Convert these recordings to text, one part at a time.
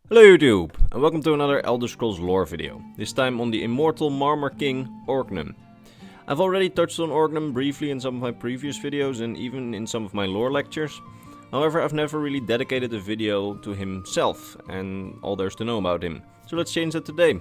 Hello YouTube, and welcome to another Elder Scrolls lore video, this time on the immortal Marmor King Orgnum. I've already touched on Orgnum briefly in some of my previous videos and even in some of my lore lectures. However, I've never really dedicated a video to himself and all there's to know about him, so let's change that today.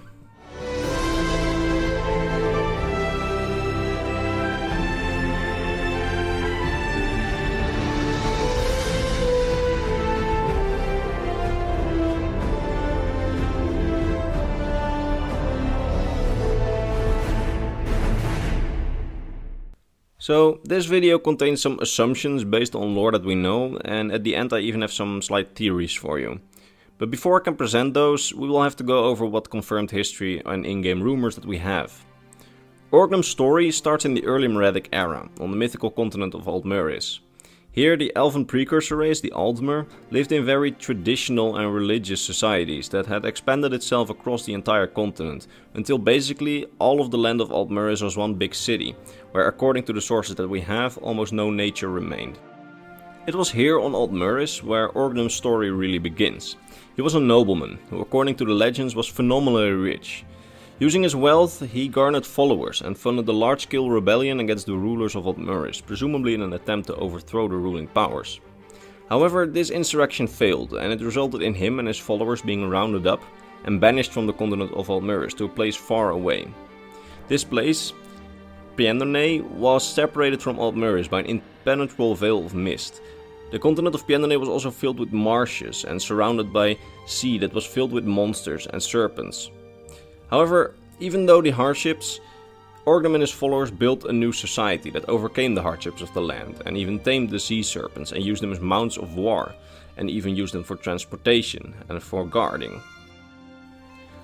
So, this video contains some assumptions based on lore that we know, and at the end I even have some slight theories for you. But before I can present those, we will have to go over what confirmed history and in-game rumors that we have. Orgnum's story starts in the early Merethic era, on the mythical continent of Aldmeris. Here, the elven precursor race, the Aldmer, lived in very traditional and religious societies that had expanded itself across the entire continent, until basically all of the land of Aldmeris was one big city, where according to the sources that we have, almost no nature remained. It was here on Aldmeris where Orgnum's story really begins. He was a nobleman, who according to the legends was phenomenally rich. Using his wealth, he garnered followers and funded a large-scale rebellion against the rulers of Aldmeris, presumably in an attempt to overthrow the ruling powers. However, this insurrection failed, and it resulted in him and his followers being rounded up and banished from the continent of Aldmeris to a place far away. This place, Piendonay, was separated from Aldmeris by an impenetrable veil of mist. The continent of Piendonay was also filled with marshes and surrounded by sea that was filled with monsters and serpents. However, even though the hardships, Orgnum and his followers built a new society that overcame the hardships of the land and even tamed the sea serpents and used them as mounts of war and even used them for transportation and for guarding.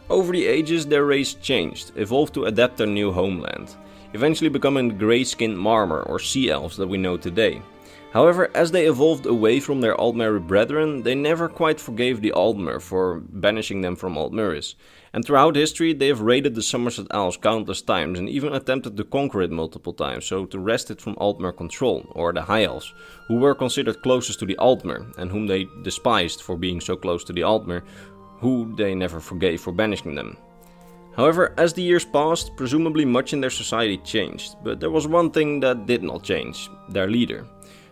Over the ages their race changed, evolved to adapt their new homeland, eventually becoming the grey-skinned Marmor or Sea Elves that we know today. However, as they evolved away from their Aldmeri brethren, they never quite forgave the Aldmer for banishing them from Aldmeris. And throughout history they have raided the Somerset Isles countless times and even attempted to conquer it multiple times, so to wrest it from Aldmer control, or the High Elves, who were considered closest to the Aldmer, and whom they despised for being so close to the Aldmer, who they never forgave for banishing them. However, as the years passed, presumably much in their society changed, but there was one thing that did not change: their leader.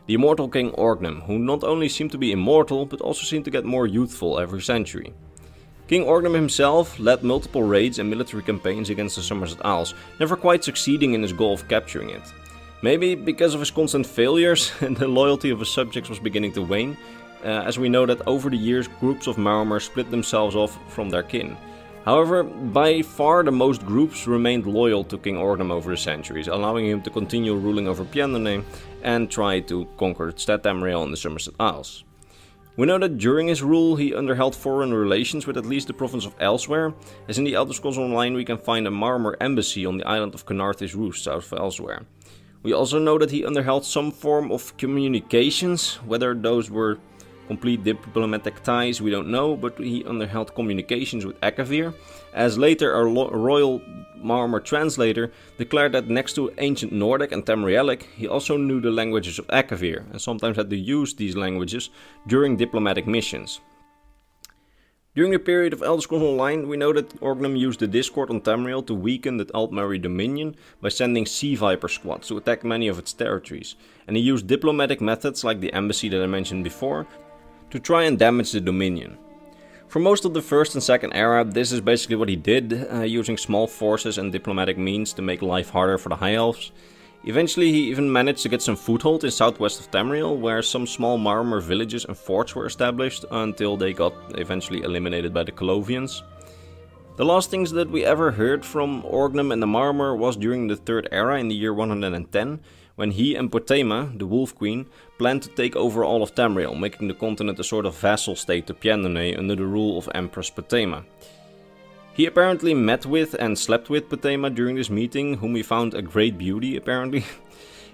The immortal King Orgnum, who not only seemed to be immortal, but also seemed to get more youthful every century. King Orgnum himself led multiple raids and military campaigns against the Somerset Isles, never quite succeeding in his goal of capturing it. Maybe because of his constant failures, and the loyalty of his subjects was beginning to wane, as we know that over the years groups of Marmor split themselves off from their kin. However, by far the most groups remained loyal to King Orgnum over the centuries, allowing him to continue ruling over Piendonay and try to conquer Stad Tamriel and the Somerset Isles. We know that during his rule he underheld foreign relations with at least the province of Elsewhere, as in the Elder Scrolls Online we can find a Marmor embassy on the island of Canarthis Roost south of Elsewhere. We also know that he underheld some form of communications, whether those were complete diplomatic ties, we don't know, but he underheld communications with Akavir, as later a royal Marmor translator declared that next to ancient Nordic and Tamrielic, he also knew the languages of Akavir, and sometimes had to use these languages during diplomatic missions. During the period of Elder Scrolls Online, we know that Orgnum used the Discord on Tamriel to weaken the Aldmeri Dominion by sending Sea Viper squads to attack many of its territories, and he used diplomatic methods like the embassy that I mentioned before, to try and damage the Dominion. For most of the First and Second Era, this is basically what he did, using small forces and diplomatic means to make life harder for the High Elves. Eventually he even managed to get some foothold in southwest of Tamriel, where some small Marmor villages and forts were established until they got eventually eliminated by the Colovians. The last things that we ever heard from Orgnum and the Marmor was during the Third Era in the year 110, when he and Potema, the Wolf Queen, planned to take over all of Tamriel, making the continent a sort of vassal state to Piendonay under the rule of Empress Potema. He apparently met with and slept with Potema during this meeting, whom he found a great beauty apparently.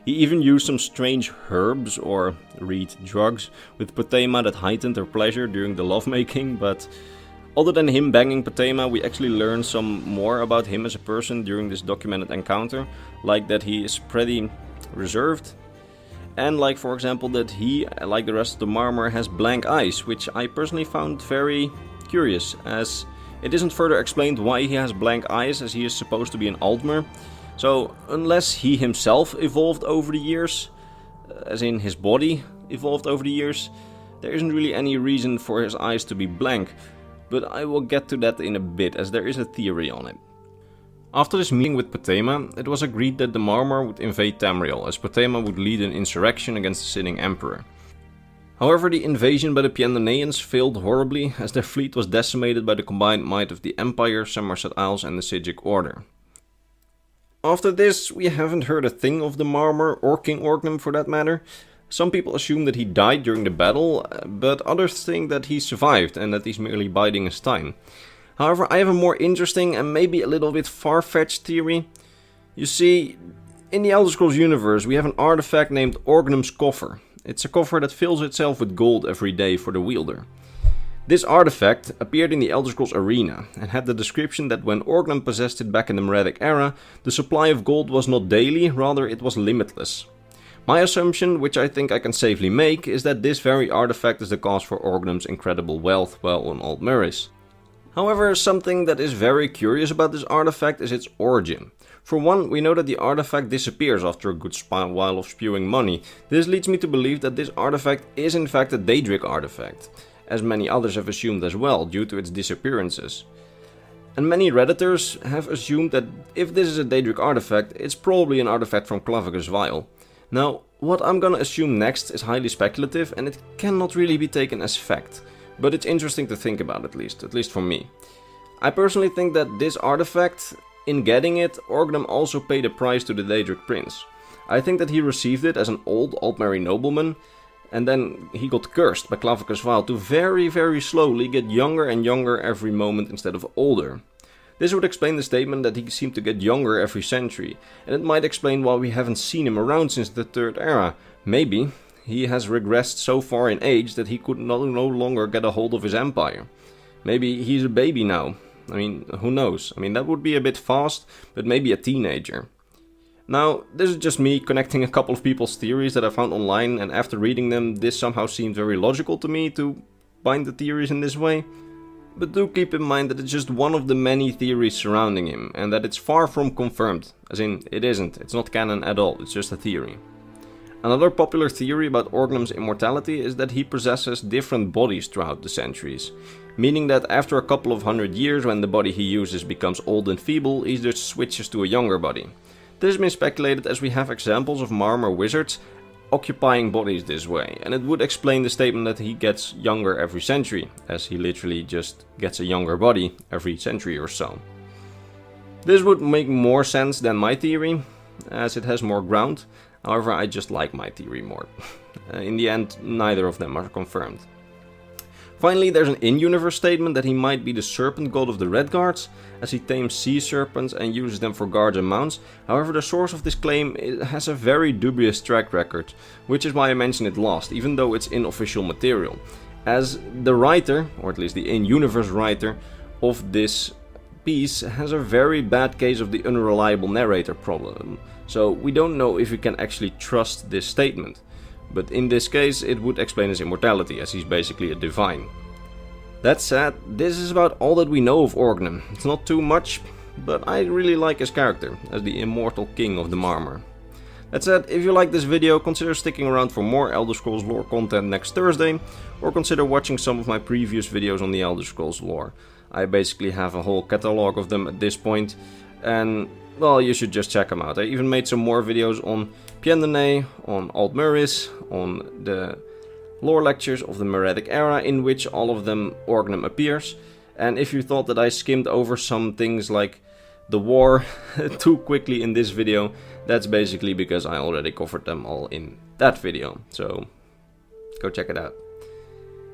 He even used some strange herbs, or read drugs, with Potema that heightened her pleasure during the lovemaking, but other than him banging Potema, we actually learned some more about him as a person during this documented encounter, like that he is pretty reserved, and like for example that he, like the rest of the Marmor, has blank eyes, which I personally found very curious, as it isn't further explained why he has blank eyes, as he is supposed to be an Altmer. So unless he himself evolved over the years, as in his body evolved over the years, there isn't really any reason for his eyes to be blank, but I will get to that in a bit, as there is a theory on it. After this meeting with Potema, it was agreed that the Marmor would invade Tamriel, as Potema would lead an insurrection against the sitting Emperor. However, the invasion by the Piendaneans failed horribly, as their fleet was decimated by the combined might of the Empire, Somerset Isles and the Sigic Order. After this, we haven't heard a thing of the Marmor, or King Orgnum for that matter. Some people assume that he died during the battle, but others think that he survived and that he's merely biding his time. However, I have a more interesting and maybe a little bit far-fetched theory. You see, in the Elder Scrolls universe we have an artifact named Orgnum's Coffer. It's a coffer that fills itself with gold every day for the wielder. This artifact appeared in the Elder Scrolls Arena and had the description that when Orgnum possessed it back in the Meretic era, the supply of gold was not daily, rather it was limitless. My assumption, which I think I can safely make, is that this very artifact is the cause for Orgnum's incredible wealth while on Aldmeris. However, something that is very curious about this artifact is its origin. For one, we know that the artifact disappears after a good while of spewing money. This leads me to believe that this artifact is in fact a Daedric artifact, as many others have assumed as well, due to its disappearances. And many redditors have assumed that if this is a Daedric artifact, it's probably an artifact from Clavicus Vile. Now, what I'm gonna assume next is highly speculative and it cannot really be taken as fact. But it's interesting to think about at least for me. I personally think that this artifact, in getting it, Orgnum also paid a price to the Daedric Prince. I think that he received it as an old Altmeri nobleman, and then he got cursed by Clavicus Vile to very slowly get younger and younger every moment instead of older. This would explain the statement that he seemed to get younger every century, and it might explain why we haven't seen him around since the Third Era. Maybe he has regressed so far in age that he could no longer get a hold of his empire. Maybe he's a baby now. I mean, who knows? I mean, that would be a bit fast, but maybe a teenager. Now, this is just me connecting a couple of people's theories that I found online, and after reading them, this somehow seemed very logical to me to bind the theories in this way. But do keep in mind that it's just one of the many theories surrounding him, and that it's far from confirmed. As in, it isn't. It's not canon at all. It's just a theory. Another popular theory about Orgnum's immortality is that he possesses different bodies throughout the centuries, meaning that after a couple of hundred years, when the body he uses becomes old and feeble, he just switches to a younger body. This has been speculated as we have examples of Marmor wizards occupying bodies this way, and it would explain the statement that he gets younger every century, as he literally just gets a younger body every century or so. This would make more sense than my theory, as it has more ground. However, I just like my theory more. In the end, neither of them are confirmed. Finally, there's an in-universe statement that he might be the serpent god of the Red Guards, as he tames sea serpents and uses them for guards and mounts. However, the source of this claim has a very dubious track record, which is why I mention it last, even though it's unofficial material. As the writer, or at least the in-universe writer, of this piece has a very bad case of the unreliable narrator problem. So we don't know if we can actually trust this statement. But in this case it would explain his immortality, as he's basically a divine. That said, this is about all that we know of Orgnum. It's not too much, but I really like his character as the immortal king of the Marmor. That said, if you like this video, consider sticking around for more Elder Scrolls lore content next Thursday, or consider watching some of my previous videos on the Elder Scrolls lore. I basically have a whole catalog of them at this point, and well, you should just check them out. I even made some more videos on Piendane, on Aldmeris, on the lore lectures of the Meretic era, in which all of them Orgnum appears. And if you thought that I skimmed over some things like the war too quickly in this video, that's basically because I already covered them all in that video. So go check it out.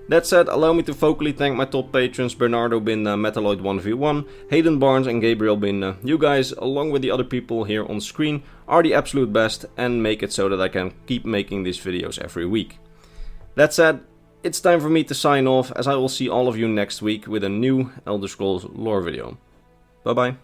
That said, allow me to vocally thank my top patrons Bernardo Bin, Metalloid1v1, Hayden Barnes and Gabriel Bin. You guys, along with the other people here on screen, are the absolute best and make it so that I can keep making these videos every week. That said, it's time for me to sign off, as I will see all of you next week with a new Elder Scrolls lore video. Bye bye.